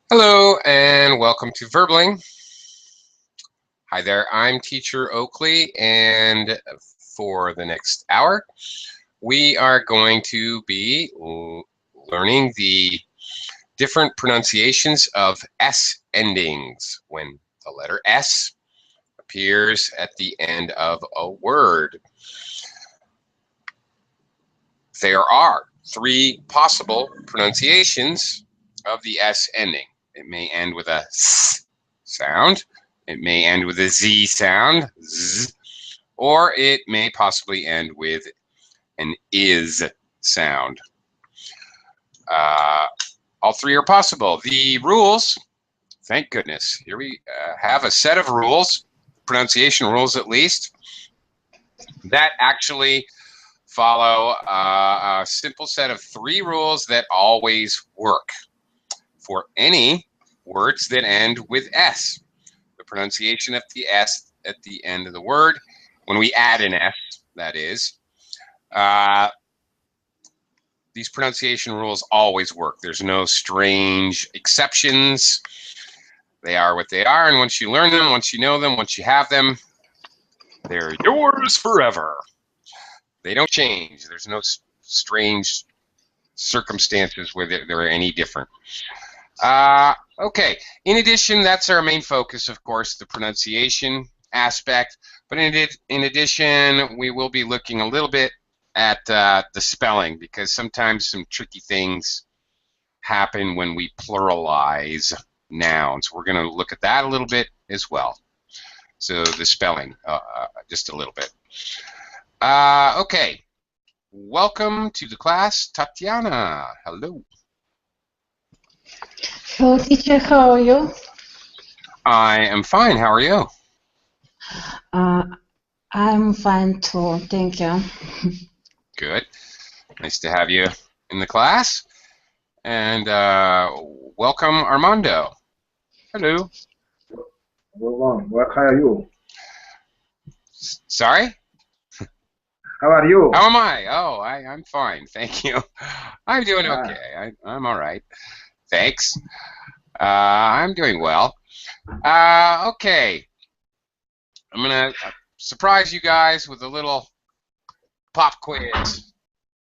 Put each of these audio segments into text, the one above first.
Hello and welcome to Verbling. Hi there, I'm Teacher Oakley, and for the next hour, we are going to be learning the different pronunciations of S endings when the letter S appears at the end of a word. There are three possible pronunciations of the S ending. It may end with a S sound. It may end with a Z sound, Z, or it may possibly end with an is sound. All three are possible. The rules, thank goodness, here we have a set of rules, pronunciation rules at least, that actually follow a simple set of three rules that always work for any words that end with S. The pronunciation of the S at the end of the word, when we add an S, that is, these pronunciation rules always work. There's no strange exceptions. They are what they are, and once you learn them, once you know them, once you have them, they're yours forever. They don't change. There's no strange circumstances where they're any different. Okay, in addition, that's our main focus, of course, the pronunciation aspect. But in addition, we will be looking a little bit at the spelling, because sometimes some tricky things happen when we pluralize nouns. We're going to look at that a little bit as well. So the spelling, just a little bit. Okay, welcome to the class, Tatiana. Hello. Hello, teacher. How are you? I am fine. How are you? I'm fine too. Thank you. Good. Nice to have you in the class. And welcome, Armando. Hello. Well, how are you? Sorry? How are you? How am I? Oh, I'm fine. Thank you. I'm doing okay. I'm all right. Thanks. I'm doing well. Okay. I'm going to surprise you guys with a little pop quiz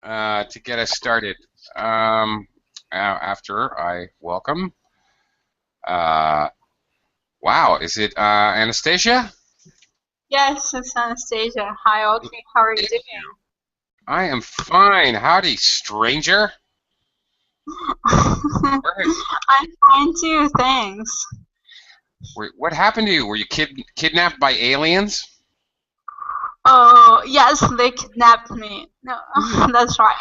to get us started. After I welcome. Wow, is it Anastasia? Yes, it's Anastasia. Hi, Audrey. How are you doing? I am fine. Howdy, stranger. I'm fine too, thanks. What happened to you? Were you kidnapped by aliens? Oh, yes, they kidnapped me. No, that's right.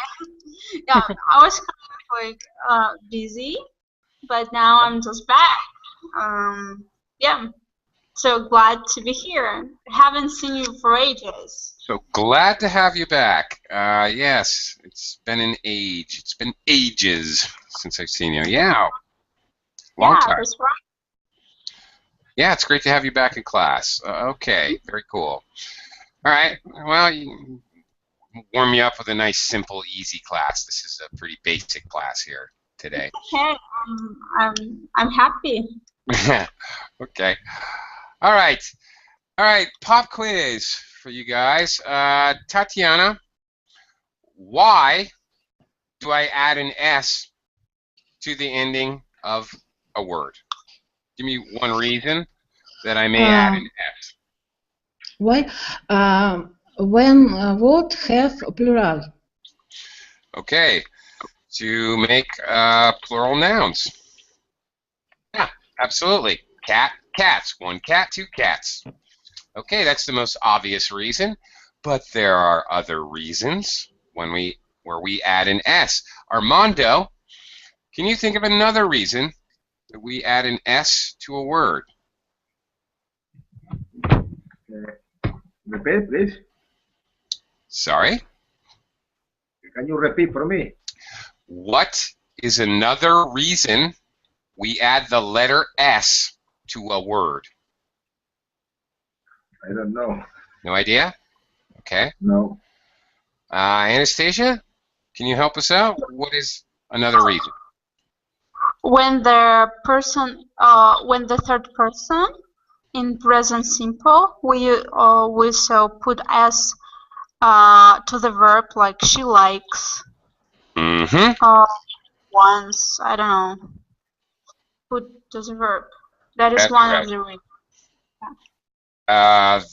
Yeah, I was kind of busy, but now I'm just back. Yeah, so glad to be here. Haven't seen you for ages. So glad to have you back. Yes, it's been an age. It's been ages since I've seen you. Yeah, long time. That's right. Yeah, it's great to have you back in class. Okay, very cool. All right, well, you warm you up with a nice, simple, easy class. This is a pretty basic class here today. Okay, I'm happy. Okay. All right. Pop quiz for you guys. Tatiana, why do I add an S to the ending of a word? Give me one reason that I may add an S. Why? When word have plural? Okay, to make plural nouns. Yeah, absolutely. Cat, cats. One cat, two cats. Okay, that's the most obvious reason, but there are other reasons where we add an S. Armando, can you think of another reason that we add an S to a word? Repeat, please. Sorry? Can you repeat for me? What is another reason we add the letter S to a word? I don't know. No idea? Okay. No. Anastasia, can you help us out? What is another reason? when the third person in present simple, we also put s to the verb, like she likes. Mm-hmm. Once, I don't know, put to the verb. That is That's one correct. of the reasons.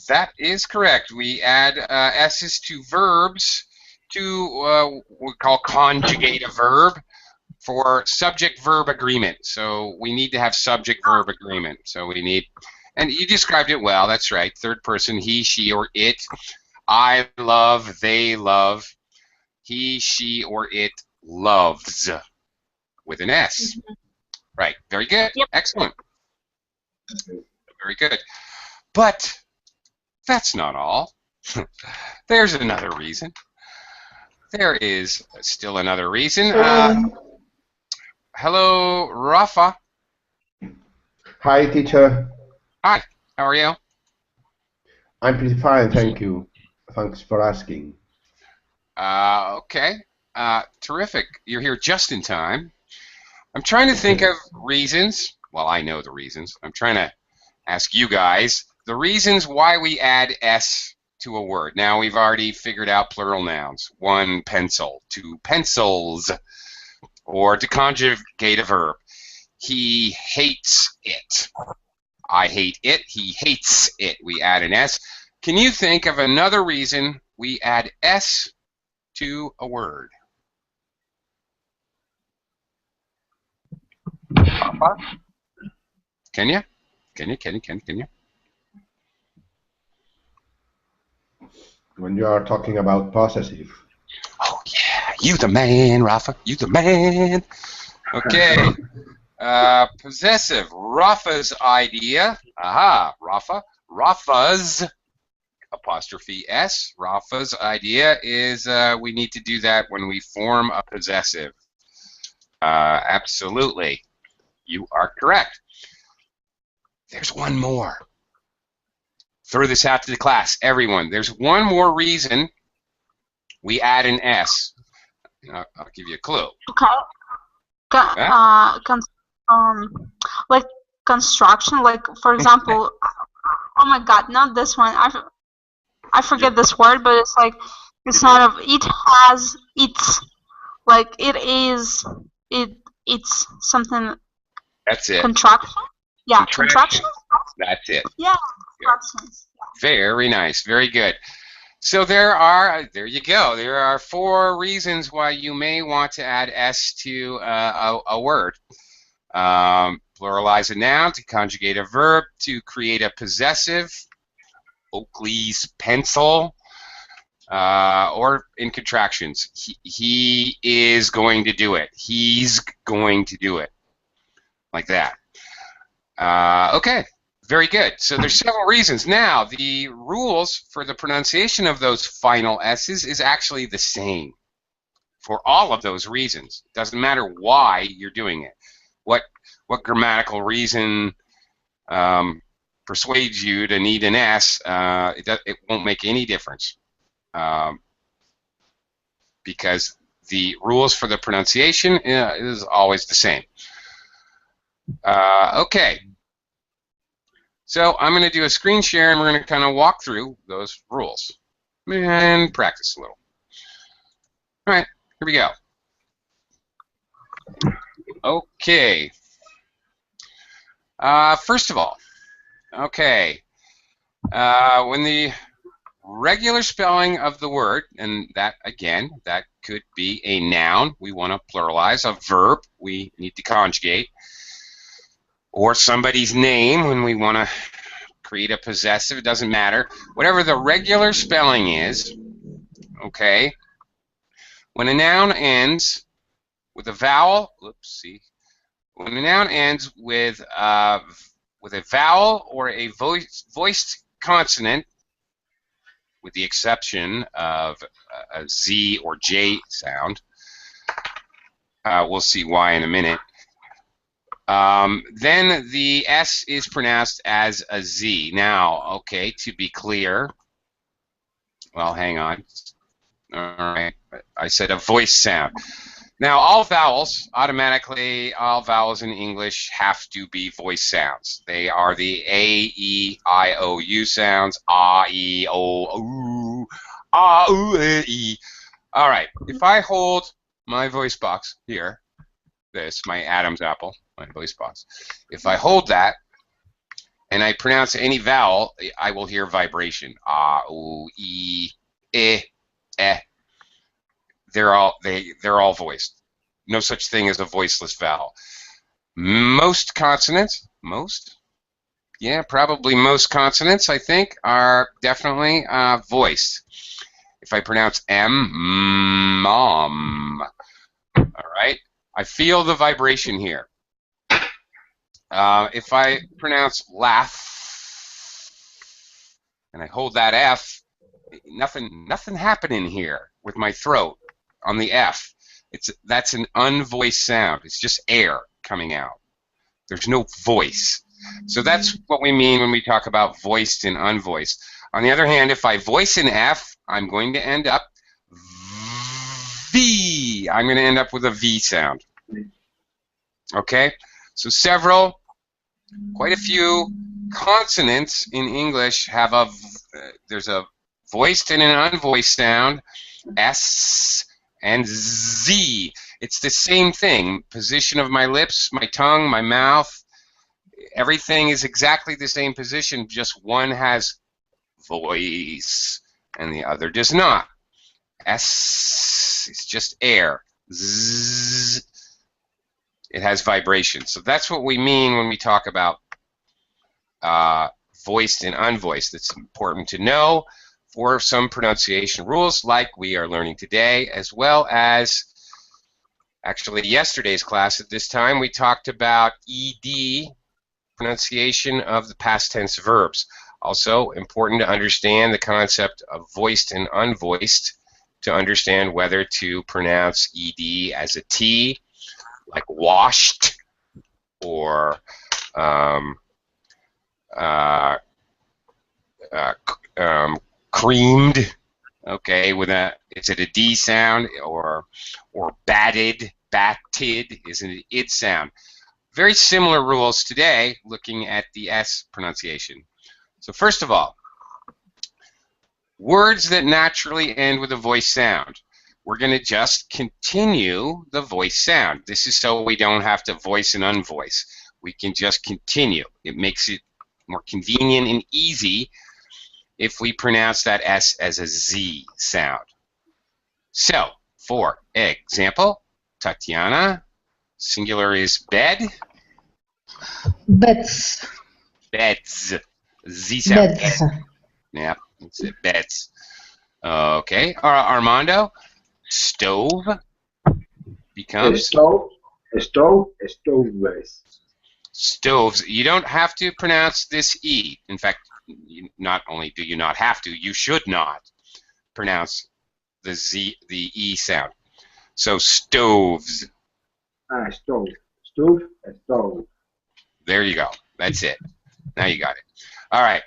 That is correct. We add s's to verbs to what we call conjugate a verb for subject-verb agreement. So we need to have subject-verb agreement. So we need, and you described it well. That's right. Third person, he, she, or it. I love, they love. He, she, or it loves with an S. Right. Very good. Yep. Excellent. Very good. But that's not all. There's another reason. There is still another reason. Hello, Rafa. Hi, teacher. Hi. How are you? I'm pretty fine, thank you. Thanks for asking. Okay. Terrific. You're here just in time. I'm trying to think of reasons. Well, I know the reasons. I'm trying to ask you guys the reasons why we add S to a word. Now, we've already figured out plural nouns. 1 pencil, 2 pencils. Or to conjugate a verb. He hates it. I hate it. He hates it. We add an S. Can you think of another reason we add S to a word? Can you? Can you? When you are talking about possessive. Oh, yeah. You the man, Rafa. You the man. Okay. Possessive. Rafa's idea. Aha, Rafa. Rafa's apostrophe S. Rafa's idea is we need to do that when we form a possessive. Absolutely. You are correct. There's one more. Throw this out to the class, everyone. There's one more reason we add an S. I'll give you a clue. Okay. Like construction, like for example, oh my God, not this one. I forget this word, but it's like it's not of it has it's like it is it's something. That's it. Contraction. Yeah, contraction. That's it. Yeah, contractions. Very nice. Very good. So there you go. There are 4 reasons why you may want to add S to a word. Pluralize a noun, to conjugate a verb, to create a possessive, Oakley's pencil, or in contractions. He is going to do it. He's going to do it. Like that. Okay. Very good. So there's several reasons. Now, the rules for the pronunciation of those final S's is actually the same for all of those reasons. It doesn't matter why you're doing it. What grammatical reason persuades you to need an S, it won't make any difference. Because the rules for the pronunciation is always the same. Okay. So I'm going to do a screen share, and we're going to kind of walk through those rules and practice a little. All right, here we go. Okay. First of all, okay, when the regular spelling of the word, and that, again, that could be a noun. We want to pluralize. A verb, we need to conjugate. Or somebody's name when we want to create a possessive, it doesn't matter. Whatever the regular spelling is, okay, when a noun ends with a vowel, when a noun ends with a vowel or a voiced consonant, with the exception of a Z or J sound, we'll see why in a minute. Then the S is pronounced as a Z. Now, okay, to be clear, well, hang on. All right, I said a voice sound. Now, all vowels, automatically, all vowels in English have to be voice sounds. They are the A, E, I, O, U sounds. A, E, O, U, A, U, E. All right, if I hold my voice box here, my Adam's apple, my voice box, if I hold that and I pronounce any vowel, I will hear vibration. A, U, E, E, Eh. They're all voiced. No such thing as a voiceless vowel. Most consonants, probably most consonants, I think, are definitely voiced. If I pronounce M, mom. All right, I feel the vibration here. If I pronounce laugh and I hold that F, nothing happening here with my throat on the F. That's an unvoiced sound. It's just air coming out. There's no voice. So that's what we mean when we talk about voiced and unvoiced. On the other hand, if I voice an F, I'm going to end up V. I'm going to end up with a V sound. Okay? So quite a few consonants in English have there's a voiced and an unvoiced sound, S and Z. It's the same thing. Position of my lips, my tongue, my mouth, everything is exactly the same position, just one has voice and the other does not. S is just air. Z, it has vibration. So that's what we mean when we talk about voiced and unvoiced. It's important to know for some pronunciation rules like we are learning today, as well as actually yesterday's class at this time we talked about ED, pronunciation of the past tense verbs. Also important to understand the concept of voiced and unvoiced to understand whether to pronounce ED as a T, like washed, or creamed. Okay, is it a D sound, or batted is an id sound. Very similar rules today looking at the S pronunciation. So first of all, words that naturally end with a voice sound. We're going to just continue the voice sound. This is so we don't have to voice and unvoice. We can just continue. It makes it more convenient and easy if we pronounce that S as a Z sound. So, for example, Tatiana, singular is bed. Beds. Beds. Z sound. Beds. Yeah, it's beds. Okay, Armando, stove becomes Stoves. stoves. You don't have to pronounce this E. In fact, not only do you not have to, you should not pronounce the E sound. So stoves. Stove. Stove. There you go. That's it. Now you got it. All right.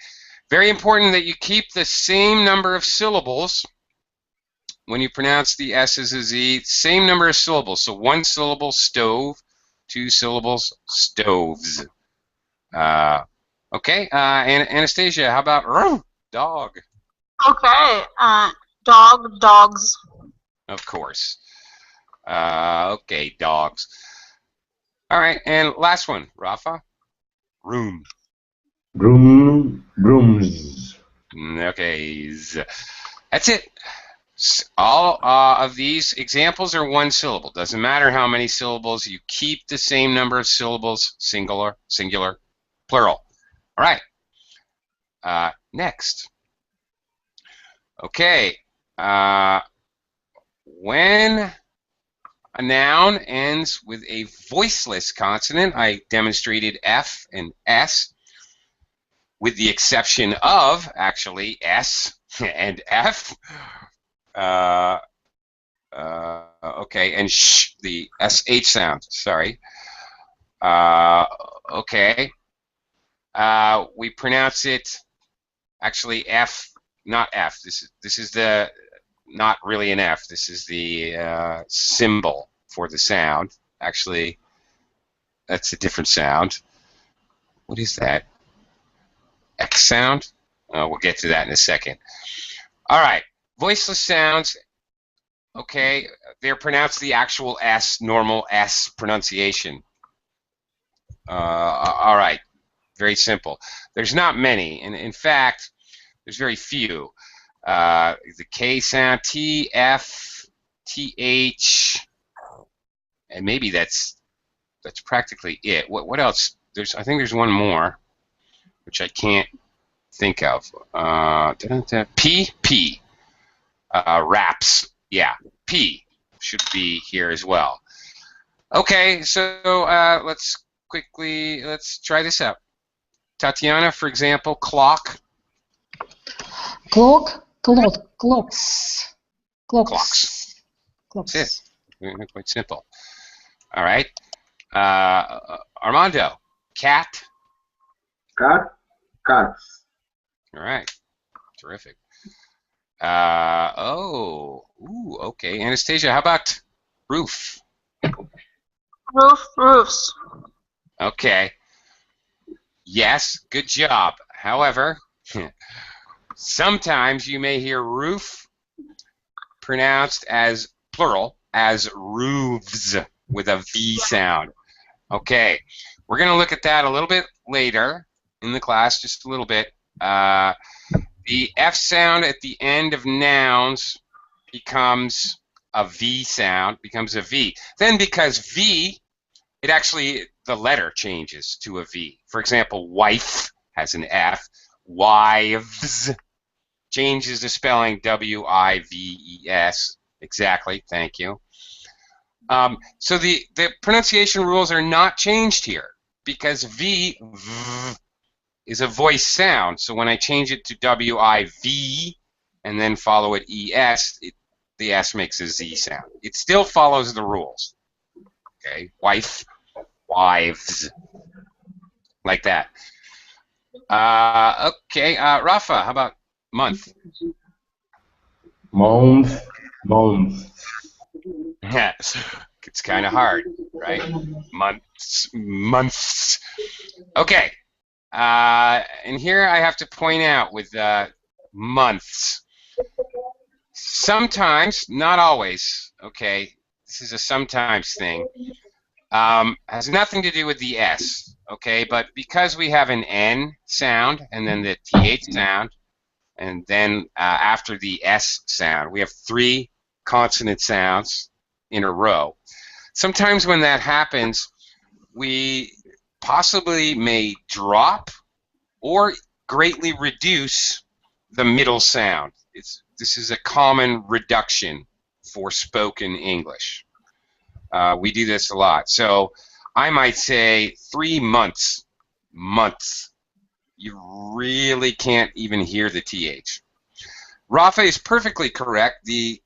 Very important that you keep the same number of syllables when you pronounce the S as a Z. Same number of syllables. So one syllable, stove. Two syllables, stoves. Okay. Anastasia, how about dog? Okay. Dog, dogs. Of course. Okay, dogs. All right, and last one, Rafa. Room. Brooms. Okay, that's it. All of these examples are one syllable. Doesn't matter how many syllables. You keep the same number of syllables, singular, plural. All right. Next. Okay. When a noun ends with a voiceless consonant, I demonstrated F and S, with the exception of, actually, S and F. Okay, and sh, the SH sound, sorry. Okay. We pronounce it, actually, F, not F. This is the, not really an F. This is the symbol. for the sound. Actually, that's a different sound. What is that? X sound? We'll get to that in a second. All right, voiceless sounds. Okay, they're pronounced the actual S, normal S pronunciation. All right, very simple. There's not many, and in fact, there's very few. The K sound, T, F, TH, and maybe that's practically it. What else? I think there's one more, which I can't think of. P, P, raps. Yeah, P should be here as well. Okay, so let's try this out. Tatiana, for example, clock. Clock, clocks. Clocks. That's it. Quite simple. All right. Armando, cat. Cat, cats. All right. Terrific. Okay. Anastasia, how about roof? Roofs. Okay. Yes, good job. However, sometimes you may hear roof pronounced as plural, as roofs, with a V sound. Okay. We're going to look at that a little bit later in the class, just a little bit. The F sound at the end of nouns becomes a V sound, becomes a V. Then because V, the letter changes to a V. For example, wife has an F. Wives changes the spelling W-I-V-E-S. Exactly, thank you. So the pronunciation rules are not changed here because V is a voice sound. So when I change it to W-I-V and then follow it E-S, the S makes a Z sound. It still follows the rules. Okay, wife, wives, like that. Okay, Rafa, how about month? Month. It's kind of hard, right? Months. Okay. And here I have to point out with months. Sometimes, not always, okay, this is a sometimes thing, has nothing to do with the S, okay, but because we have an N sound and then the TH sound and then after the S sound, we have 3 consonant sounds in a row. Sometimes when that happens, we possibly may drop or greatly reduce the middle sound. This is a common reduction for spoken English. We do this a lot. So I might say 3 months. Months. You really can't even hear the TH. Rafa is perfectly correct. The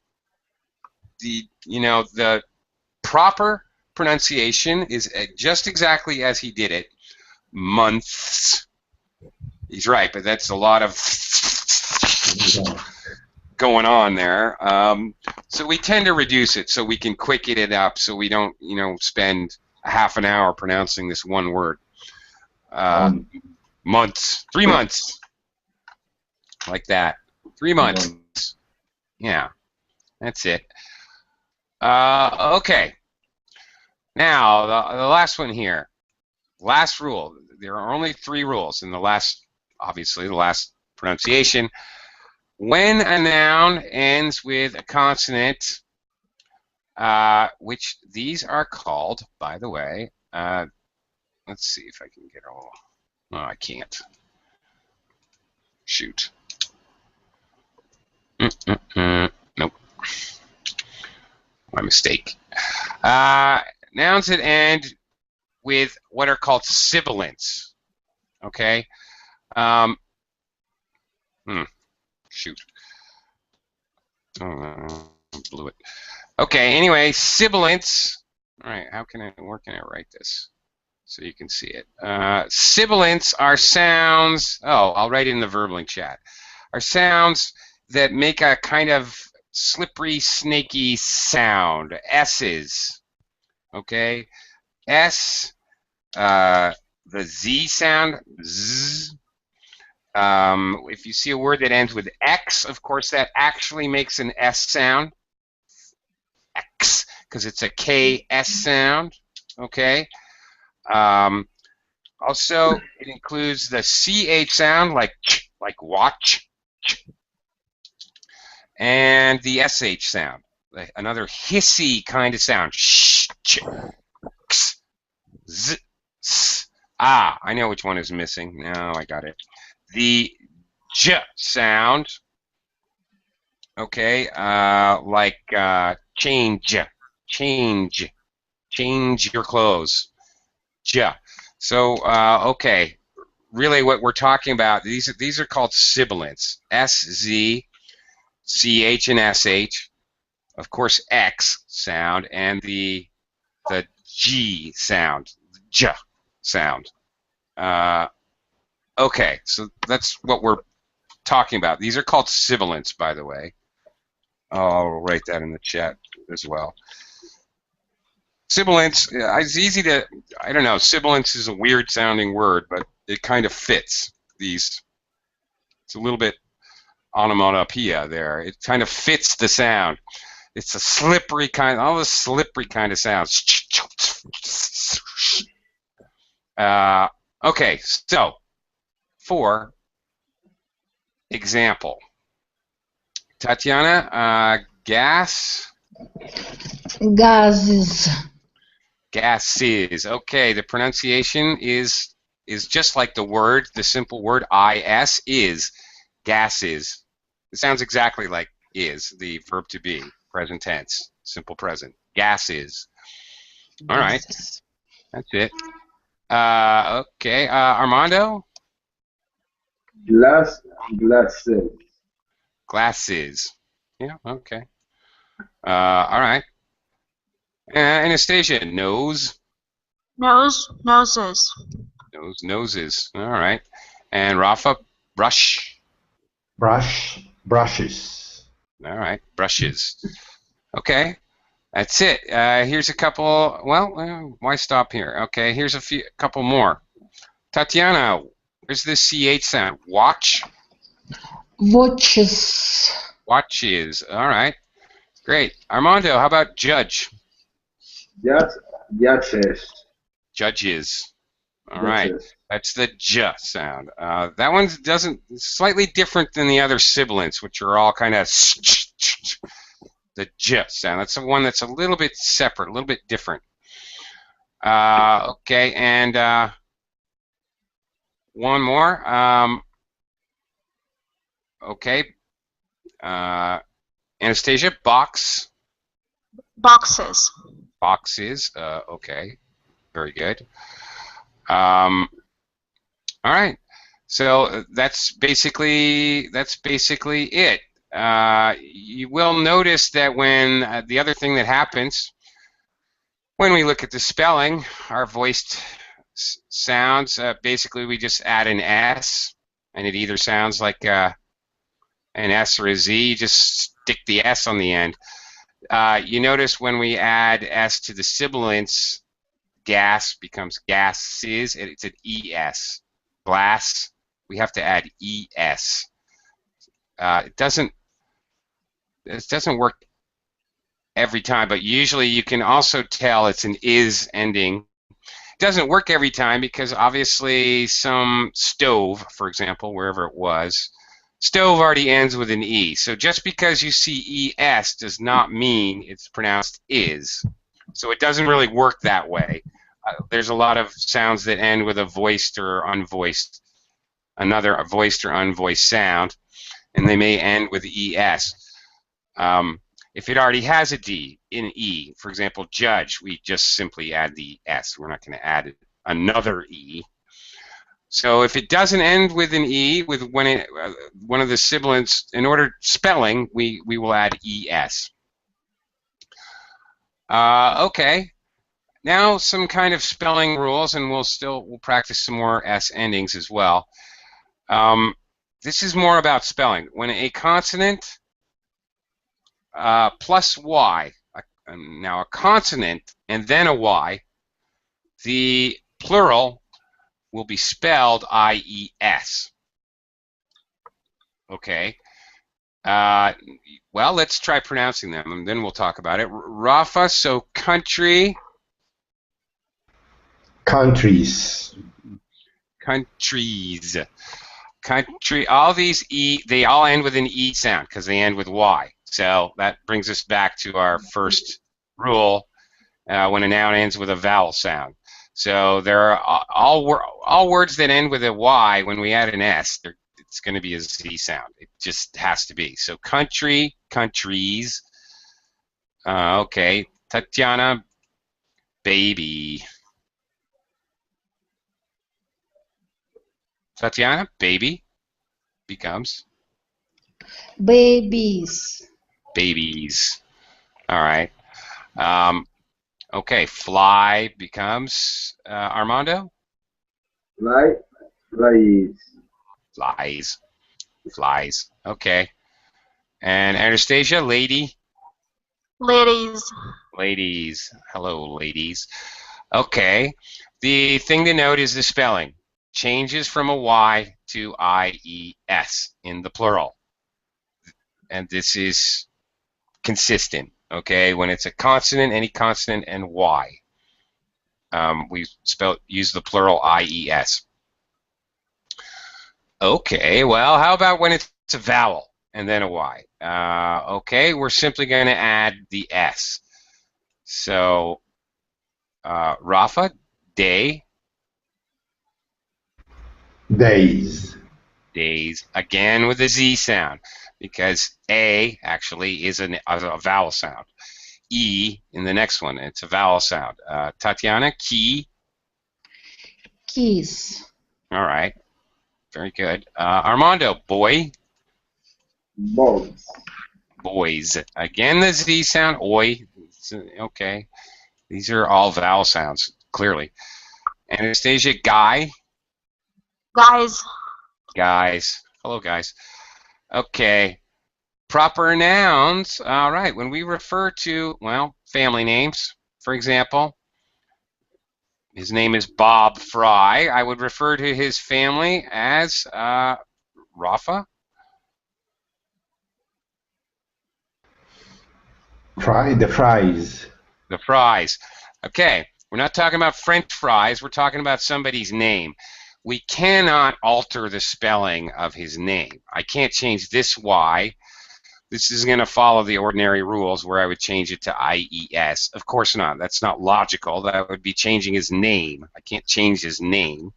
proper pronunciation is just exactly as he did it. Months. He's right, but that's a lot of going on there. So we tend to reduce it so we can quicken it up so we don't, spend a half an hour pronouncing this one word. Months. 3 months. Like that. 3 months. Yeah. That's it. Okay. Now, the last one here. Last rule. There are only 3 rules in the last, obviously, the last pronunciation. When a noun ends with a consonant, which these are called, by the way, let's see if I can get all. No, I can't. Shoot. Nope. My mistake. Nouns that end with what are called sibilants. Okay? Shoot. Oh, blew it. Okay, anyway, sibilants. All right, where can I write this so you can see it? Sibilants are sounds, I'll write it in the verbling chat, are sounds that make a kind of slippery, snaky sound, S's, Okay. S, the Z sound, Z. If you see a word that ends with X, of course, that actually makes an S sound. X, because it's a KS sound. Okay. Also, it includes the CH sound, like watch, and the SH sound, another hissy kind of sound. Sh, ch, x, z, s. Ah, I know which one is missing. Now I got it. The J sound, okay, like change your clothes. J. So, okay, really what we're talking about, these are called sibilants. S, Z, CH, and SH. Of course, X sound, and the G sound, J sound. Okay, so that's what we're talking about. These are called sibilants, by the way. I'll write that in the chat as well. Sibilants, it's easy to, I don't know, sibilants is a weird sounding word, but it kind of fits these. It's a little bit onomatopoeia there. It kind of fits the sound. It's a slippery kind, all the slippery kind of sounds. Okay, so for example, Tatiana, gas. Gases. Gases. Okay, the pronunciation is just like the word, the simple word is, gases. It sounds exactly like is, the verb to be, present tense, simple present. Gases. All right, that's it. Okay, Armando? Glasses. Glasses. Yeah, okay. All right. Anastasia, nose. Noses. Noses. All right. And Rafa, brush. Brushes. All right, brushes. Okay, that's it. Here's a couple. Well, why stop here? Okay, here's a couple more. Tatiana, where's the CH sound? Watch. Watches. Watches. All right, great. Armando, how about judge? Judges. Judges. All right, Judges. that's the J sound. That one slightly different than the other sibilants, which are all kind of the J sound. That's the one that's a little bit separate, a little bit different. Okay, and one more. Okay. Anastasia, box. Boxes. Boxes. Okay, very good. All right. So that's basically it. You will notice that when the other thing that happens when we look at the spelling, our voiced sounds, basically we just add an S, and it either sounds like an S or a Z. You just stick the S on the end. You notice when we add S to the sibilants, gas becomes gases. It's an ES. Glass, we have to add ES. It doesn't work every time, but usually you can also tell it's an is ending. It doesn't work every time because obviously some stove, for example, wherever it was, stove already ends with an E. So just because you see ES does not mean it's pronounced is. So it doesn't really work that way. There's a lot of sounds that end with a voiced or unvoiced, a voiced or unvoiced sound, and they may end with ES. If it already has a D in E, for example, judge, we just simply add the S. We're not going to add another E. So if it doesn't end with an E, with one of the sibilants, in order spelling, we will add ES. Okay. Now some kind of spelling rules, and we'll practice some more S endings as well. This is more about spelling. When a consonant plus Y, now a consonant and then a Y, the plural will be spelled I-E-S. Okay. Well, let's try pronouncing them, and then we'll talk about it. Rafa, so country. Countries. Countries. Country. All these E, they all end with an E sound because they end with Y. So that brings us back to our first rule when a noun ends with a vowel sound. So there are all words that end with a Y, when we add an S, it's going to be a Z sound. It just has to be. So country, countries. Okay, Tatiana, baby. Tatiana, baby becomes Babies. babies. All right. Okay, fly becomes Armando. Fly, flies. Flies. Flies. Okay. And Anastasia, lady. Ladies. Ladies. Hello, ladies. Okay. The thing to note is the spelling changes from a Y to I-E-S in the plural. And this is consistent, okay? When it's a consonant, any consonant, and Y, we use the plural I-E-S. Okay, well, how about when it's a vowel and then a Y? Okay, we're simply going to add the S. So, Rafa, day. Days. Days, again with a Z sound, because A actually is a vowel sound. E in the next one, it's a vowel sound. Tatiana, key. Keys. All right, very good. Armando, boy. Boys. Boys. Again, the Z sound, oi. Okay, these are all vowel sounds, clearly. Anastasia, guy. Guys. Guys. Hello, guys. Okay. Proper nouns. All right. When we refer to, well, family names, for example, his name is Bob Fry. I would refer to his family as Rafa. Fry the fries. The Fries. Okay. We're not talking about French fries. We're talking about somebody's name. We cannot alter the spelling of his name. I can't change this Y. This is going to follow the ordinary rules where I would change it to I-E-S. Of course not. That's not logical. That would be changing his name. I can't change his name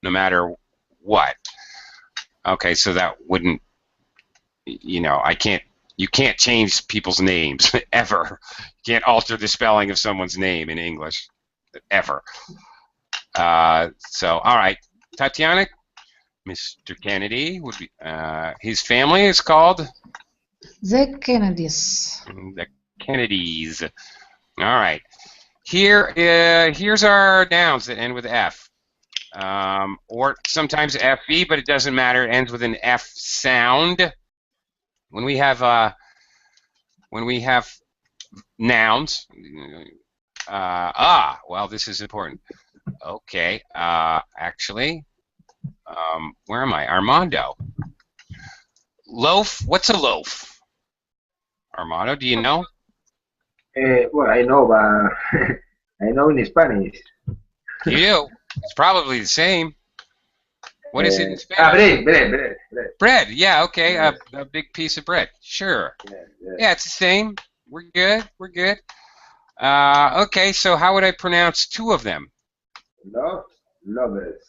no matter what. Okay, so that wouldn't, you know, you can't change people's names ever. You can't alter the spelling of someone's name in English ever. So, all right. Tatiana, Mr. Kennedy would be. His family is called The Kennedys. the Kennedys. All right. Here's our nouns that end with F, or sometimes FE, but it doesn't matter. It ends with an F sound. When we have nouns. Well, this is important. Okay, actually, where am I? Armando. Loaf, what's a loaf? Armando, do you know? Well, I know, but I know in Spanish. You do. It's probably the same. What is it in Spanish? Bread. Bread, yeah, okay, Yes. a big piece of bread. Sure. Yeah. Yeah, it's the same. We're good, we're good. Okay, so how would I pronounce two of them? Lovers.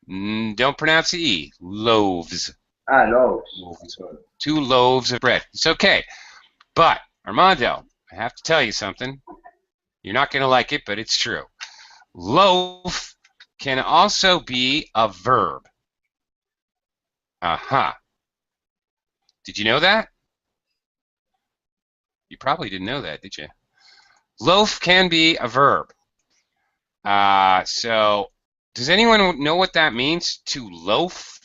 Don't pronounce the E. Loaves. Loaves. Loaves. 2 loaves of bread. It's okay. But, Armando, I have to tell you something. You're not going to like it, but it's true. Loaf can also be a verb. Did you know that? You probably didn't know that, did you? Loaf can be a verb. So, does anyone know what that means, to loaf?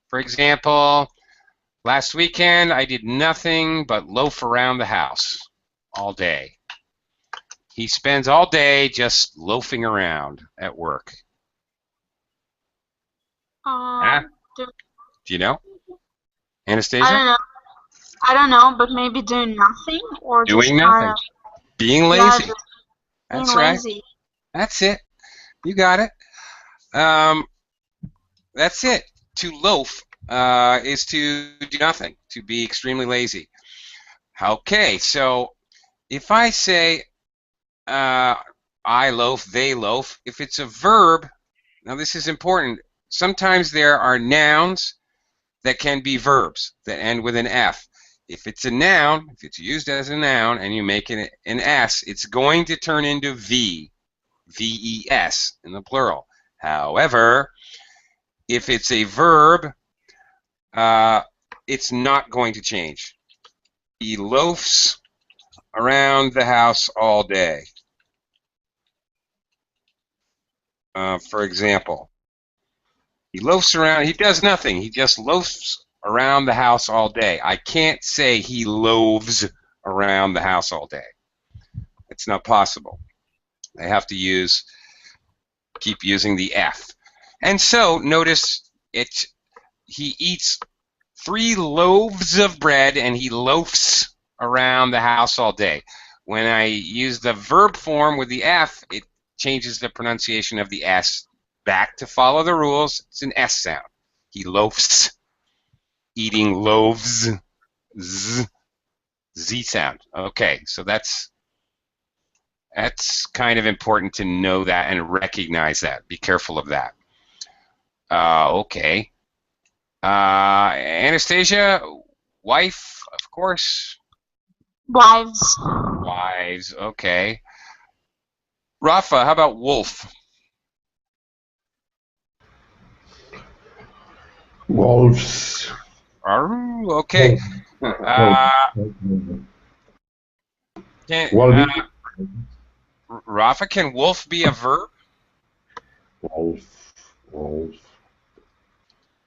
For example, last weekend I did nothing but loaf around the house. all day. He spends all day just loafing around at work. Um, do, Do you know, I Anastasia? don't know. I don't know, but maybe doing nothing or just Doing kind nothing. of Being yeah, lazy. just That's being right. lazy. That's it. You got it. That's it. To loaf is to do nothing, to be extremely lazy. Okay, so if I say I loaf, they loaf, if it's a verb, now this is important. Sometimes there are nouns that can be verbs that end with an F. If it's a noun, if it's used as a noun and you make it an S, it's going to turn into V, V-E-S in the plural. However, if it's a verb, it's not going to change. He loafs around the house all day. For example, he loafs around, he does nothing. He just loafs around the house all day. I can't say he loaves around the house all day. It's not possible. I have to keep using the F. And so, notice he eats 3 loaves of bread and he loafs around the house all day. When I use the verb form with the F, it changes the pronunciation of the S back to follow the rules. It's an S sound. He loafs, eating loaves, Z sound. Okay, so that's kind of important to know that and recognize that. Be careful of that. Okay. Anastasia, wife, of course. Wives. Wives, okay. Rafa, how about wolf? Wolves. Okay. Rafa, can wolf be a verb? Wolf.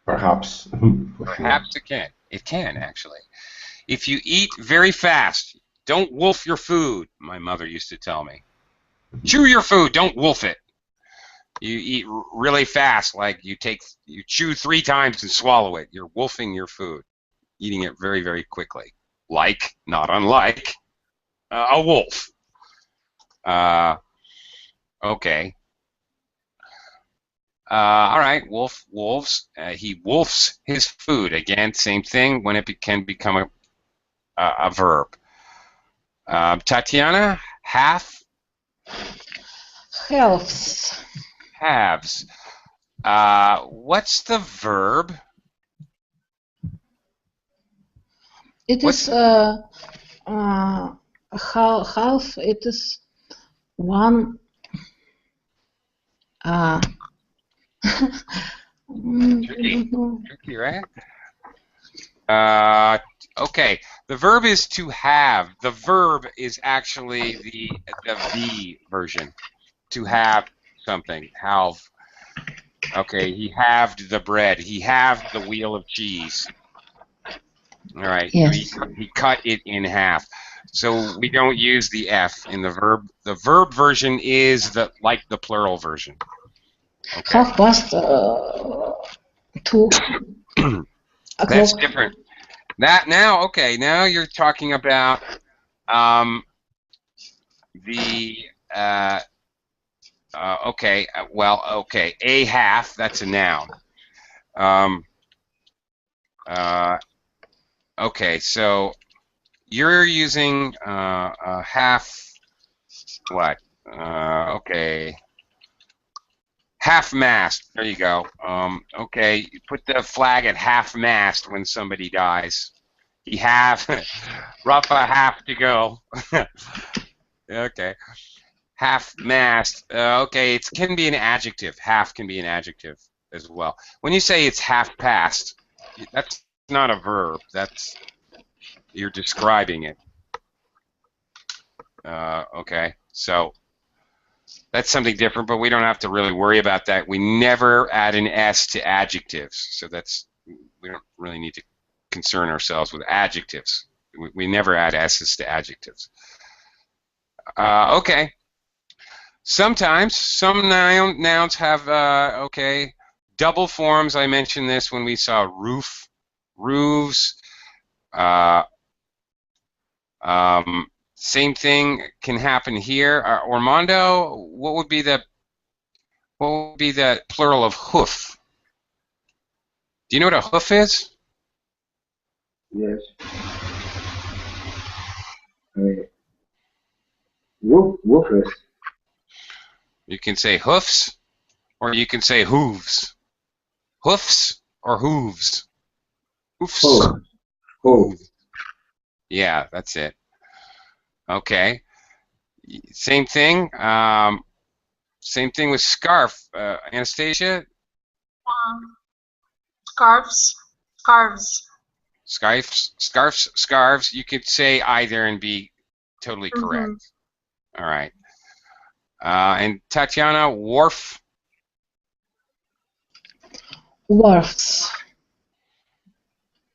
Perhaps. Perhaps it can. It can, actually. If you eat very fast, don't wolf your food, my mother used to tell me. Chew your food, don't wolf it. You eat really fast, like you chew 3 times and swallow it. You're wolfing your food, eating it very, very quickly. Like, not unlike, a wolf. Okay. All right, wolves. He wolfs his food. Again, same thing when it can become a verb. Tatiana, half? Halves. Halves. What's the verb? It is half. It is one. Tricky, right? Okay. The verb is to have. The verb is actually the V version. To have something. Have. Okay. He halved the bread. He halved the wheel of cheese. All right. Yes. He cut it in half. So we don't use the F in the verb. The verb version is like the plural version. Okay. 2 That's o'clock. different. Now you're talking about a half, that's a noun. Okay, so you're using half, what? Okay. Half mast. There you go. Okay, you put the flag at half mast when somebody dies. Rafa have to go. Okay. Half mast. Okay, it can be an adjective. Half can be an adjective as well. When you say it's half past, that's not a verb. You're describing it. Okay, so that's something different, but we don't have to really worry about that. We never add an S to adjectives, so we don't really need to concern ourselves with adjectives. We never add S's to adjectives. Okay. Sometimes some nouns have okay, double forms. I mentioned this when we saw roof, roofs. Same thing can happen here. Armando, what would be the plural of hoof? Do you know what a hoof is? Yes. Woofers. You can say hoofs, or you can say hooves. Hoofs or hooves? Hoofs. Oh. Oh. Yeah, that's it. Okay. Same thing. Same thing with scarf. Anastasia? Scarves. Scarves. Scarves. You could say either and be totally correct. Mm-hmm. All right. And Tatiana, wharf. Wharfs.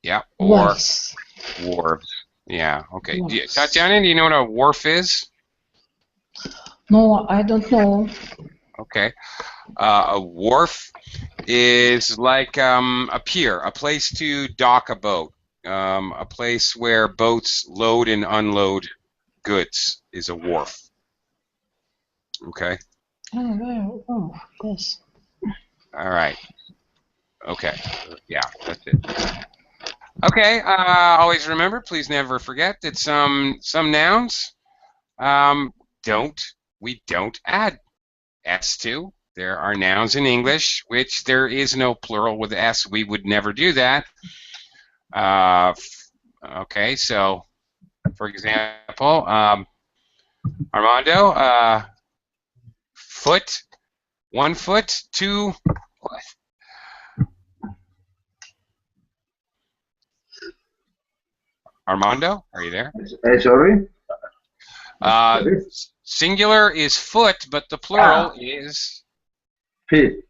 Yeah. Or Wharfs. wharves. Yeah. Okay. Wharfs. Tatiana, do you know what a wharf is? No, I don't know. Okay. A wharf is like a pier, a place to dock a boat, a place where boats load and unload goods is a wharf. Okay. Oh, yes. All right. Okay. Yeah, that's it. Okay. Always remember, please never forget that some nouns we don't add s to. There are nouns in English which there is no plural with s. We would never do that. Okay, so for example, Armando, foot, 1 foot, 2. Armando, are you there? Sorry? Singular is foot, but the plural is Feet.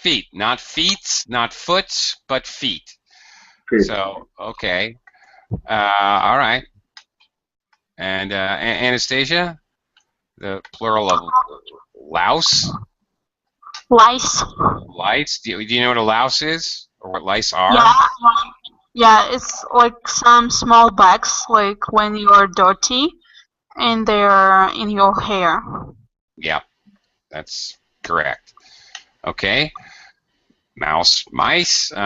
feet. Not feet, not foots, but feet. Feet. So, okay. All right. And Anastasia, the plural of louse? Lice. Lice? Do you know what a louse is? Or what lice are? Yeah, it's like some small bags, like when you're dirty and they're in your hair. Yeah, that's correct. Okay. Mouse, mice. All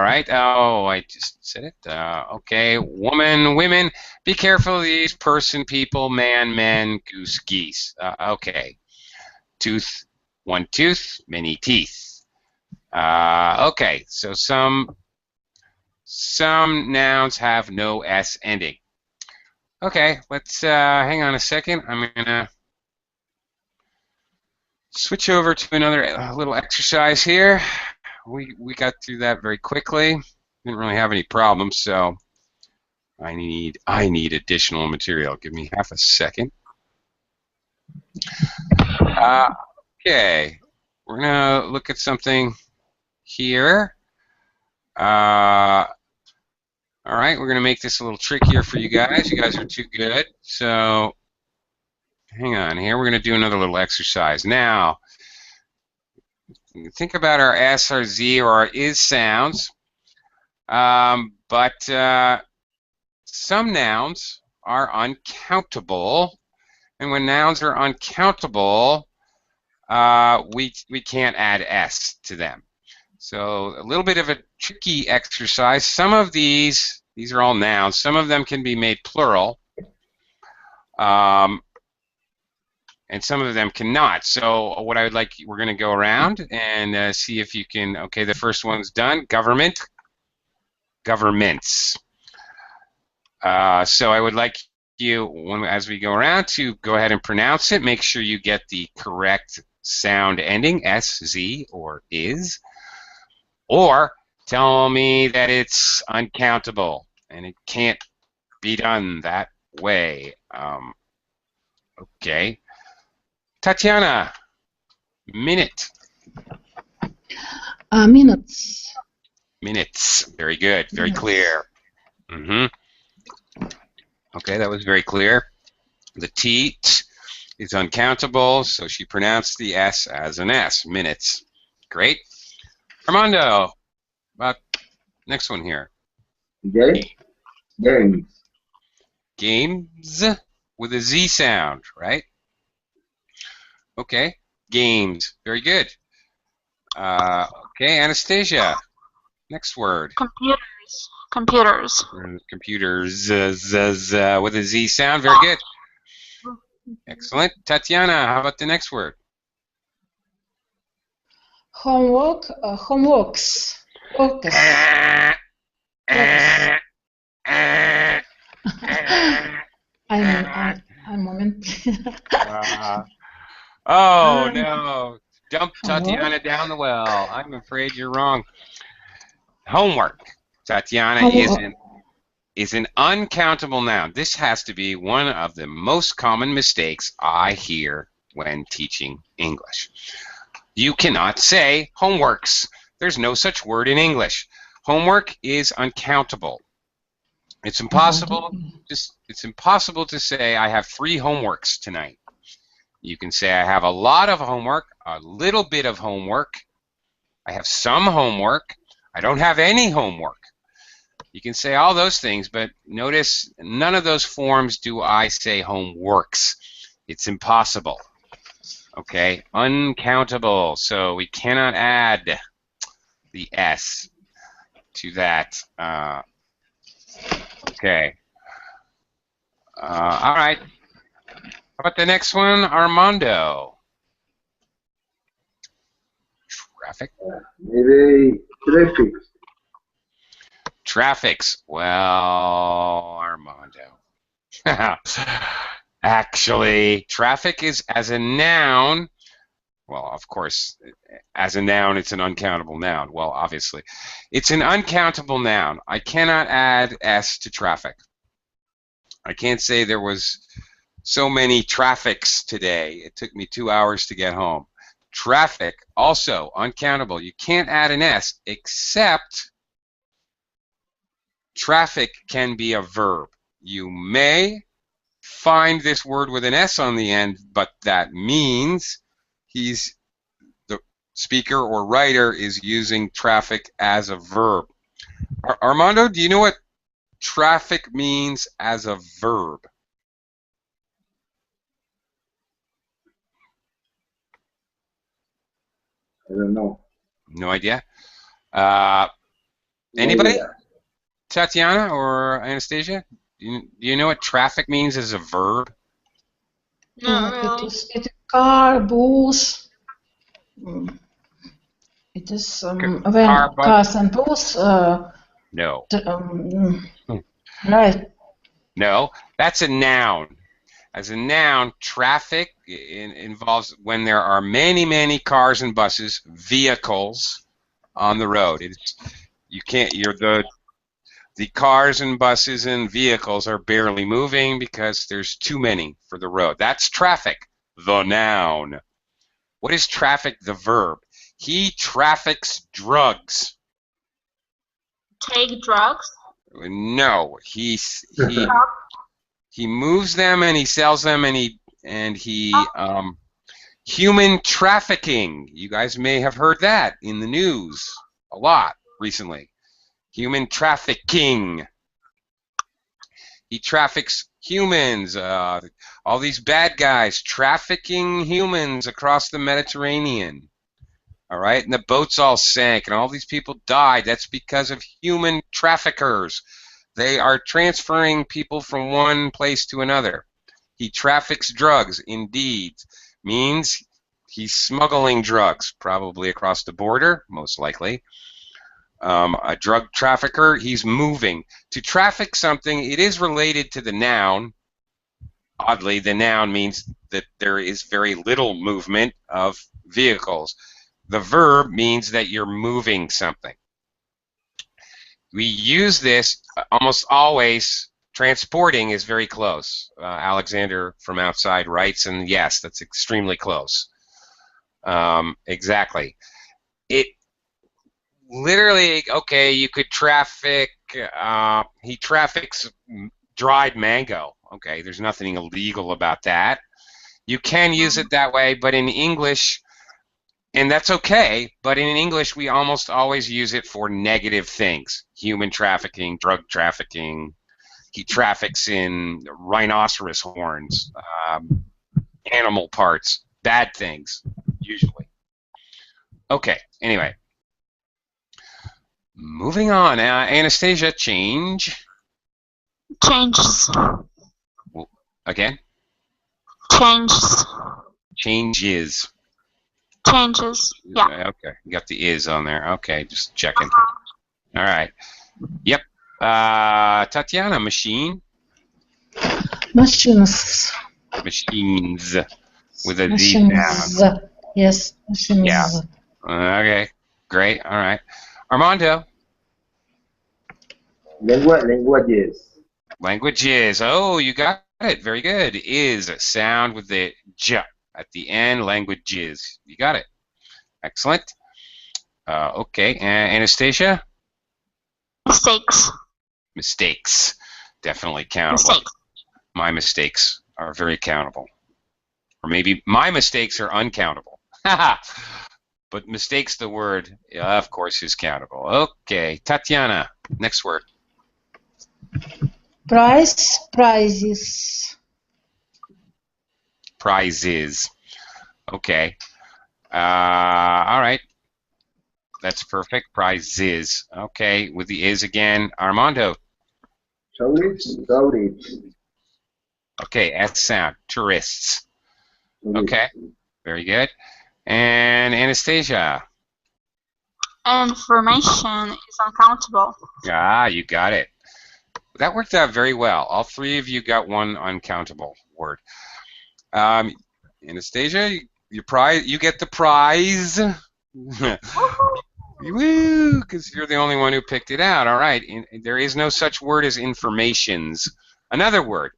right. Oh, I just said it. Okay. Woman, women. Be careful of these. Person, people, man, men, goose, geese. Okay. Tooth, 1 tooth, many teeth. Okay. So some nouns have no s ending. Okay. Let's hang on a second. I'm gonna switch over to another little exercise here. We got through that very quickly. Didn't really have any problems, so I need additional material. Give me half a second. Okay, we're gonna look at something here. All right, we're gonna make this a little trickier for you guys. You guys are too good, so hang on here. We're gonna do another little exercise now. Think about our S, our Z, or our is sounds. But some nouns are uncountable, and when nouns are uncountable, we can't add s to them. So a little bit of a tricky exercise. Some of these are all nouns. Some of them can be made plural, and some of them cannot. So what I would like, we're going to go around and see if you can. Okay, the first one's done. Government. Governments. So I would like you, as we go around, to go ahead and pronounce it. Make sure you get the correct sound ending, S, Z, or is. Or tell me that it's uncountable and it can't be done that way. Okay. Tatiana, minute. Minutes. Minutes. Very good. Very Yes. clear. Okay, that was very clear. The T, is uncountable, so she pronounced the S as an S. Minutes. Great. Armando, about next one here. Okay. Games. Games with a Z sound, right? Okay. Games. Very good. Okay, Anastasia. Next word. Computers. Computers. Computers with a Z sound. Very good. Excellent. Tatiana, how about the next word? Homework. Homeworks. Works. I'm moment. Oh no! Dump Tatiana Homework. down the well. I'm afraid you're wrong. Homework. Tatiana Homework. is an uncountable noun. This has to be one of the most common mistakes I hear when teaching English. You cannot say homeworks. There's no such word in English. Homework is uncountable. It's impossible. It's impossible to say I have 3 homeworks tonight. You can say I have a lot of homework, a little bit of homework, I have some homework, I don't have any homework. You can say all those things, but notice none of those forms do I say homeworks. It's impossible. Okay, uncountable. So we cannot add the S to that. Okay. All right. How about the next one, Armando? Traffic. Maybe traffic. Traffics. Well, Armando. Actually, traffic is as a noun. Well, of course, as a noun, it's an uncountable noun. Well, obviously. It's an uncountable noun. I cannot add S to traffic. I can't say there was so many traffics today. It took me 2 hours to get home. Traffic, also uncountable. You can't add an S, except traffic can be a verb. You may find this word with an S on the end, but that means the speaker or writer is using traffic as a verb. Armando, do you know what traffic means as a verb? I don't know. No idea. No Anybody? idea. Tatiana or Anastasia? Do you know what traffic means as a verb? Not It really. is car, bus. It is when Car, bus? cars and bus. No. Right. No, that's a noun. As a noun, traffic involves when there are many, many cars and buses, vehicles on the road. The cars and buses and vehicles are barely moving because there's too many for the road. That's traffic, the noun. What is traffic, the verb? He traffics drugs. Take drugs. No, he moves them and he sells them and he human trafficking. You guys may have heard that in the news a lot recently. Human trafficking. He traffics humans. All these bad guys trafficking humans across the Mediterranean. All right, and the boats all sank and all these people died. That's because of human traffickers. They are transferring people from one place to another. He traffics drugs, indeed. Means he's smuggling drugs, probably across the border, most likely. A drug trafficker, he's moving. To traffic something, it is related to the noun. Oddly, the noun means that there is very little movement of vehicles. The verb means that you're moving something. We use this almost always. Transporting is very close. Alexander from outside writes, and yes, that's extremely close. Exactly. It literally, okay, you could traffic, he traffics dried mango. Okay, there's nothing illegal about that. You can use it that way, but in English, and that's okay, but in English we almost always use it for negative things. Human trafficking, drug trafficking. He traffics in rhinoceros horns, animal parts, bad things, usually. Okay, anyway. Moving on. Anastasia, change. Changes. Again? Changes. Changes. Changes. Yeah. Okay, you got the is on there. Okay, just checking. All right. Yep. Tatiana, machine. Machines. Machines with a Z Machines. sound. Yes, machines. Yeah. Okay, great. All right. Armando. Languages. Languages. Oh, you got it. Very good. Is a sound with the j at the end. Languages. You got it. Excellent. Okay. Anastasia. Mistakes. Mistakes. Definitely countable. Mistakes. My mistakes are very countable. Or maybe my mistakes are uncountable. But mistakes, the word, of course, is countable. Okay. Tatiana. Next word. Price, prizes. Prizes. Okay. All right. That's perfect. Prizes. Okay. With the is again. Armando. Tourists. Okay. S sound. Tourists. Okay. Very good. And Anastasia. Information is uncountable. Ah, you got it. That worked out very well. All three of you got one uncountable word. Anastasia, you get the prize. Woo! Because you're the only one who picked it out. All right. There is no such word as informations. Another word.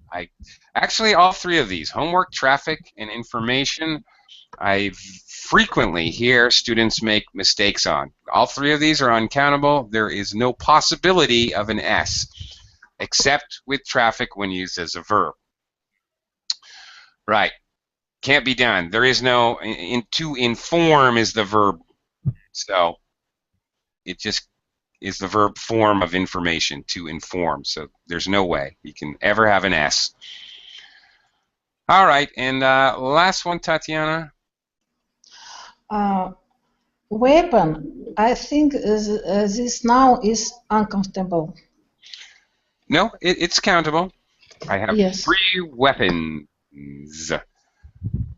Actually, all three of these, homework, traffic, and information, I frequently hear students make mistakes on. All three of these are uncountable. There is no possibility of an S, except with traffic when used as a verb. Right. Can't be done. There is no, to inform is the verb. So it just is the verb form of information, to inform. So there's no way you can ever have an S. All right, and last one, Tatiana. Weapon. I think this now is uncomfortable. No, it's countable. I have Yes. 3 weapons.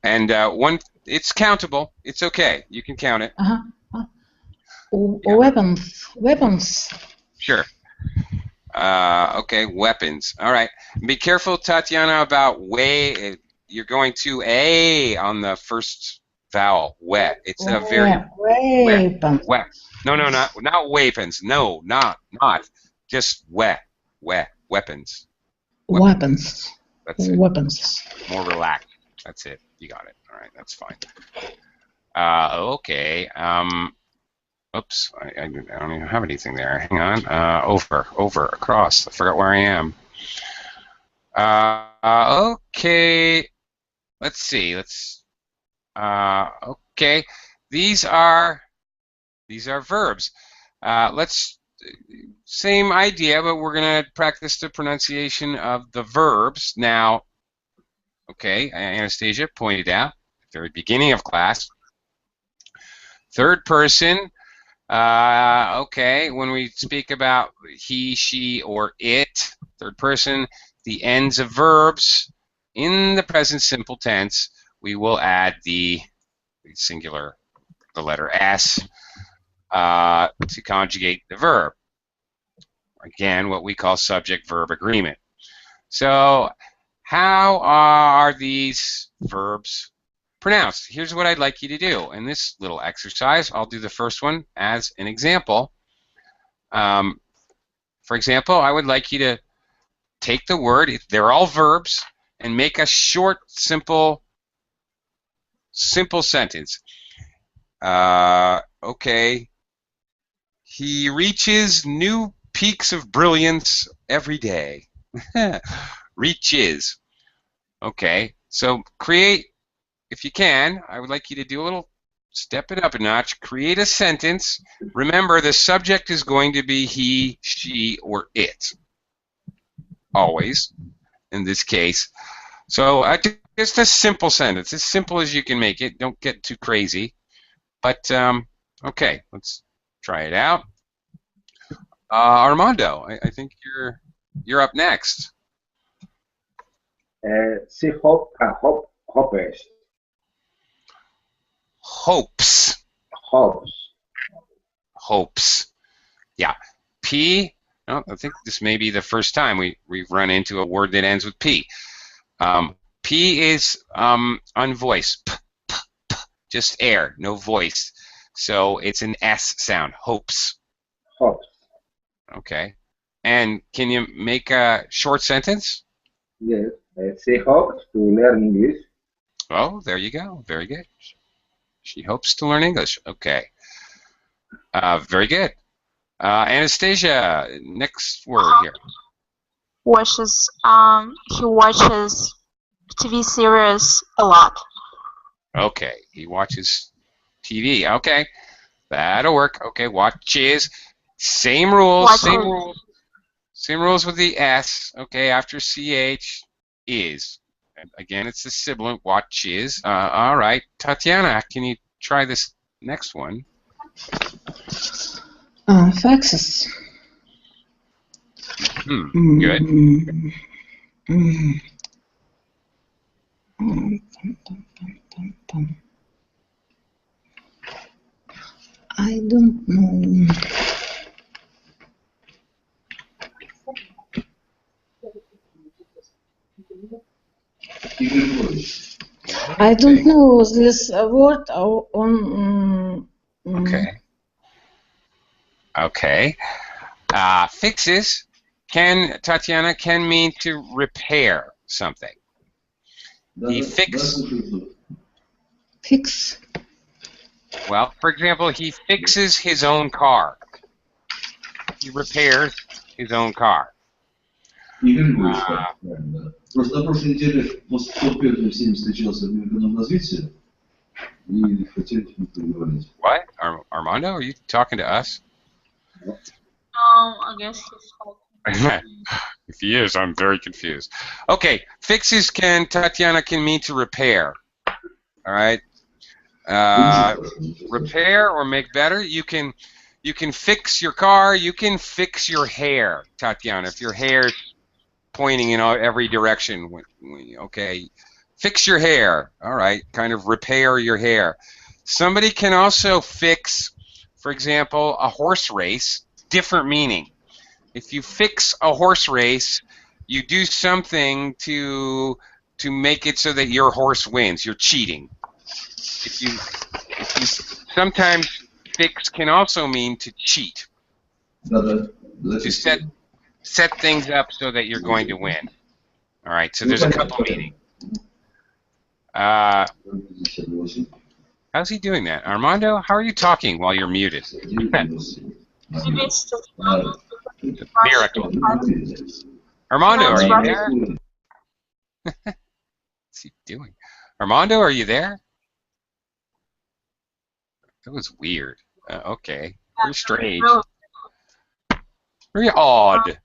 And one, it's countable. It's okay. You can count it. Yeah. Weapons. Sure. Okay, weapons. All right. Be careful, Tatiana, about way. You're going to A on the first vowel. Wet. It's a very weapons. wet. No, not weapons. No, not. Just wet. Weapons. Weapons. That's it. Weapons. More relaxed. That's it. You got it. All right. That's fine. Okay. Oops. I don't even have anything there. Hang on. Over, across. I forgot where I am. Okay. Let's see. Okay. These are verbs. Same idea, but we're going to practice the pronunciation of the verbs. Now, okay, Anastasia pointed out at the very beginning of class. Third person, okay, when we speak about he, she, or it, third person, the ends of verbs in the present simple tense, we will add the singular, the letter S, to conjugate the verb. Again, what we call subject-verb agreement. So, how are these verbs pronounced? Here's what I'd like you to do. In this little exercise, I'll do the first one as an example. For example, I would like you to take the word, they're all verbs, and make a short, simple sentence. Okay. He reaches new peaks of brilliance every day. Reaches. Okay. So create if you can, I would like you to do a little, step it up a notch, create a sentence. Remember, the subject is going to be he, she, or it. Always, in this case. So just a simple sentence, as simple as you can make it. Don't get too crazy. But, okay, let's try it out. Armando, I think you're up next. She hopes. Hopes. Hopes. Hopes. Yeah. P. Oh, I think this may be the first time we've run into a word that ends with P. P is unvoiced. P, just air, no voice. So it's an S sound. Hopes. Hopes. Okay. And can you make a short sentence? Yes. She hopes to learn English. Oh, there you go. Very good. She hopes to learn English. Okay. Very good. Anastasia, next word here. Watches. He watches TV series a lot. Okay. He watches TV. Okay. That'll work. Okay. Watches. Same rules. Watches. Same rules. Same rules with the S. Okay. After CH is. And again, it's the sibilant. Watches. All right. Tatiana, can you try this next one? Faxes. Good. I don't know. I don't know this word on. Okay. Okay. Fixes Tatiana can mean to repair something. He Fix. Well, for example, he fixes his own car. He repairs his own car. Просто на прошлой неделе после 101 всеми встречался в Минэкономном развитии и хотели поговорить. What? Armando, are you talking to us? I guess he's talking. If he is, I'm very confused. Okay, fixes Tatiana can mean to repair. All right. Repair or make better. You can fix your car. You can fix your hair, Tatiana. If your hair's pointing in every direction, okay. Fix your hair. All right. Kind of repair your hair. Somebody can also fix, for example, a horse race. Different meaning. If you fix a horse race, you do something to make it so that your horse wins. You're cheating. If you sometimes fix can also mean to cheat. To set things up so that you're going to win. All right. So there's a couple meanings. How's he doing that, Armando? How are you talking while you're muted? Maybe it's just Miracle. Armando, are you there? What's he doing? Armando, are you there? That was weird. Okay. Very strange. Very odd.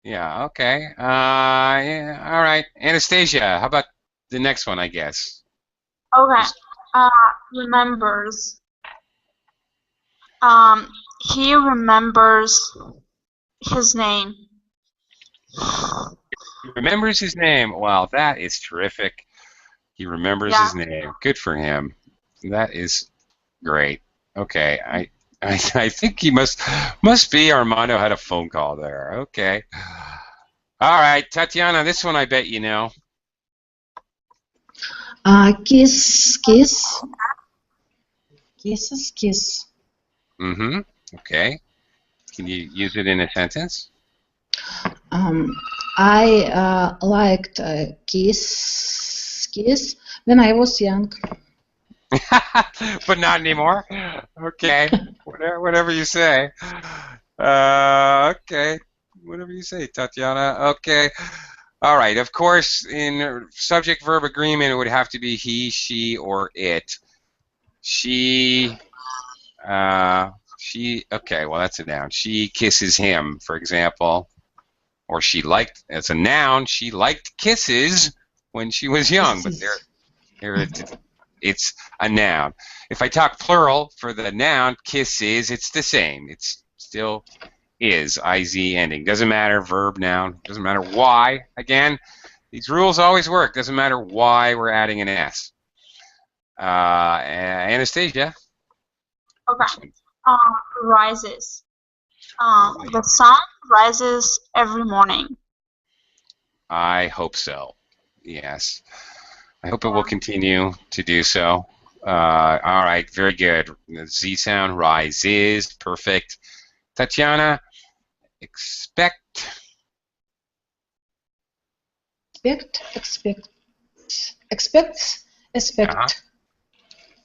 Yeah, okay. Yeah, all right. Anastasia, how about the next one, I guess? Okay. Remembers. He remembers his name. He remembers his name. Wow, that is terrific. He remembers his name. Good for him. That is great. Okay, I think he must be Armando had a phone call there. Okay. All right, Tatiana, this one I bet you know. Kiss. Kisses, kiss. Mm-hmm. Okay. Can you use it in a sentence? I liked kiss when I was young. But not anymore? Okay. Whatever you say. Okay. Whatever you say, Tatiana. Okay. All right. Of course, in subject-verb agreement, it would have to be he, she, or it. She. Okay, well, that's a noun. She kisses him, for example. Or she liked, as a noun, she liked kisses when she was young. But it's a noun. If I talk plural for the noun, kisses, it's the same. It's still is, IZ ending. Doesn't matter, verb, noun. Doesn't matter why. Again, these rules always work. Doesn't matter why we're adding an S. Anastasia? Okay. Rises. The sun rises every morning. I hope so. Yes. I hope it will continue to do so. All right, very good. The Z sound, rises, perfect. Tatiana, expect. Expects.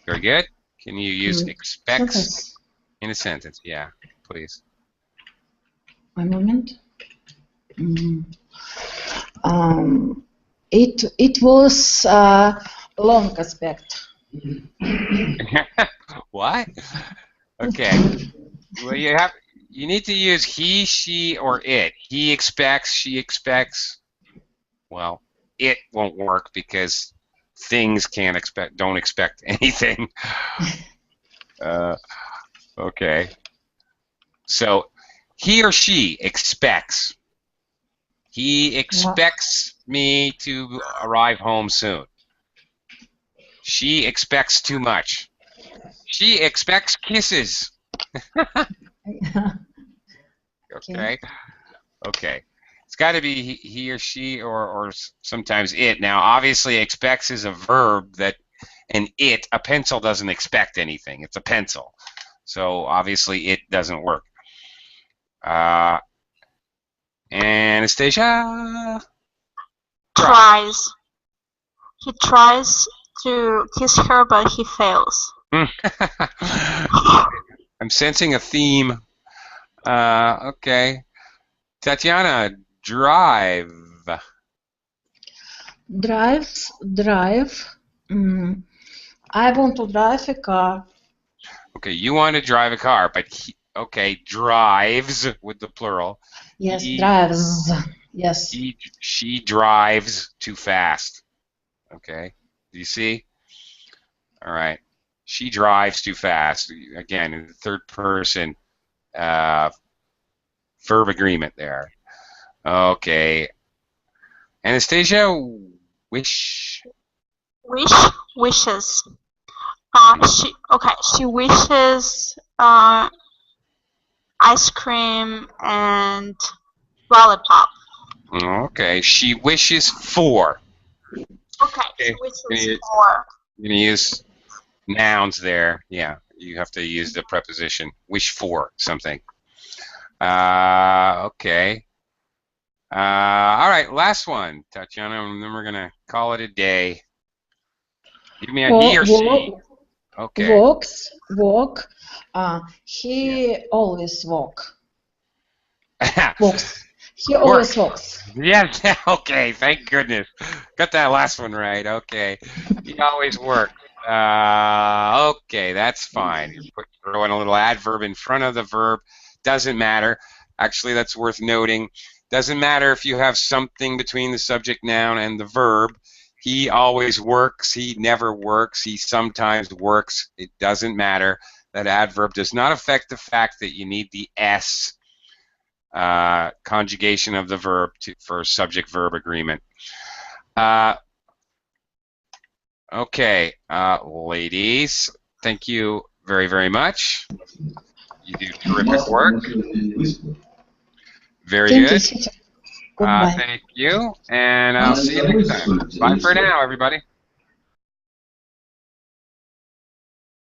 Very good. Can you use expects Sentence. in a sentence? Yeah, please. One moment. It was long expect. What? Okay. Well, you need to use he, she, or it. He expects, she expects. Well, it won't work because things don't expect anything. Okay. So he or she expects. He expects me to arrive home soon. She expects too much. She expects kisses. Okay. Okay. It's got to be he or she or sometimes it. Now, obviously, expects is a verb and a pencil doesn't expect anything. It's a pencil. So, obviously, it doesn't work. Anastasia? Tries. He tries to kiss her, but he fails. I'm sensing a theme. Okay. Tatiana, drive. Drive. I want to drive a car. Okay, you want to drive a car, but drives with the plural. Yes, drives. Yes. She drives too fast. Okay, do you see? All right. She drives too fast. Again, in the third person verb agreement there. Okay. Anastasia, wishes. She wishes ice cream and lollipop. Okay. She wishes for. Okay. She wishes for. You're gonna use nouns there. Yeah. You have to use the preposition. Wish for something. Okay. All right, last one, Tatiana, and then we're gonna call it a day. Give me a he or she. Okay. Walk. He always walks. He always walks. Yes. Okay. Thank goodness. Got that last one right. Okay. He always works. Okay, that's fine. You're throwing a little adverb in front of the verb. Doesn't matter. Actually, that's worth noting. Doesn't matter if you have something between the subject noun and the verb. He always works. He never works. He sometimes works. It doesn't matter. That adverb does not affect the fact that you need the S conjugation of the verb for subject-verb agreement. Okay, ladies, thank you very, very much. You do terrific work. Very good. Goodbye. Thank you, and I'll see you next time. Bye for now, everybody.